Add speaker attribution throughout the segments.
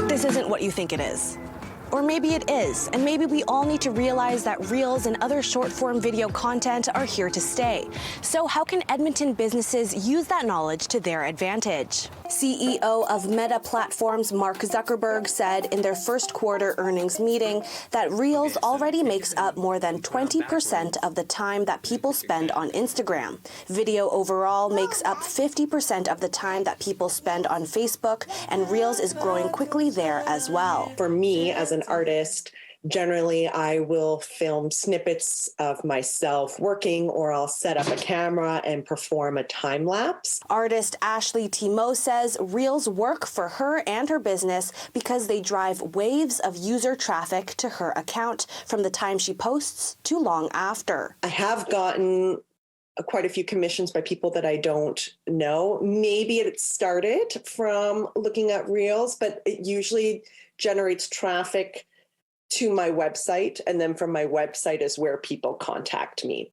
Speaker 1: This isn't what you think it is. Or maybe it is, and maybe we all need to realize that Reels and other short-form video content are here to stay. So how can Edmonton businesses use that knowledge to their advantage? CEO of Meta Platforms Mark Zuckerberg said in their first quarter earnings meeting that Reels already makes up more than 20% of the time that people spend on Instagram. Video overall makes up 50% of the time that people spend on Facebook, and Reels is growing quickly there as well.
Speaker 2: For me, as an artist, generally I will film snippets of myself working, or I'll set up a camera and perform a time lapse.
Speaker 1: Artist GASHLEYTHIMOT says Reels work for her and her business because they drive waves of user traffic to her account from the time she posts to long after.
Speaker 2: I have gotten quite a few commissions by people that I don't know. Maybe it started from looking at Reels, but it usually generates traffic to my website, and then from my website is where people contact me.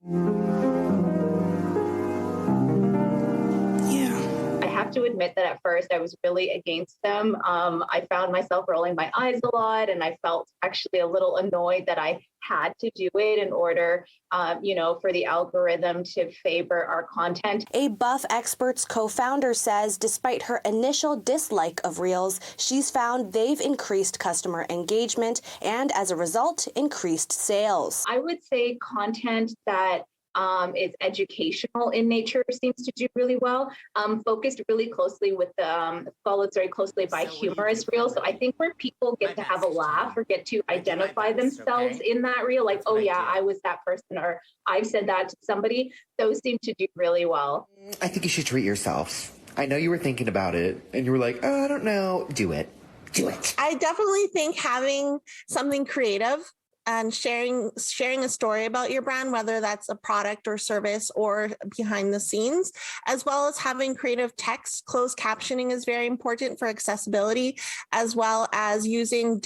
Speaker 3: I have to admit that at first I was really against them. I found myself rolling my eyes a lot, and I felt actually a little annoyed that I had to do it in order, for the algorithm to favor our content.
Speaker 1: A Buff Experts co-founder says despite her initial dislike of Reels, she's found they've increased customer engagement and as a result, increased sales.
Speaker 3: I would say content that is educational in nature seems to do really well, focused really closely with followed very closely by humorous reels. So I think where people get to have a laugh or get to identify themselves in that reel, like, oh yeah, I was that person, or I've said that to somebody, those seem to do really well.
Speaker 4: I think you should treat yourself. I know you were thinking about it and you were like, oh, I don't know, do it. Do it.
Speaker 5: I definitely think having something creative and sharing a story about your brand, whether that's a product or service or behind the scenes, as well as having creative text. Closed captioning is very important for accessibility, as well as using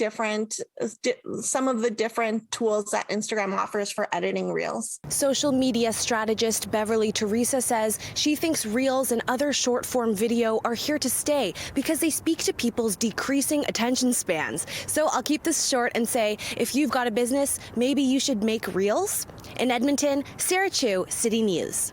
Speaker 5: some of the different tools that Instagram offers for editing Reels.
Speaker 1: Social media strategist Beverley THERESA says she thinks Reels and other short-form video are here to stay because they speak to people's decreasing attention spans. So I'll keep this short and say, if you've got a business, maybe you should make Reels. In Edmonton, Sarah Chu, City News.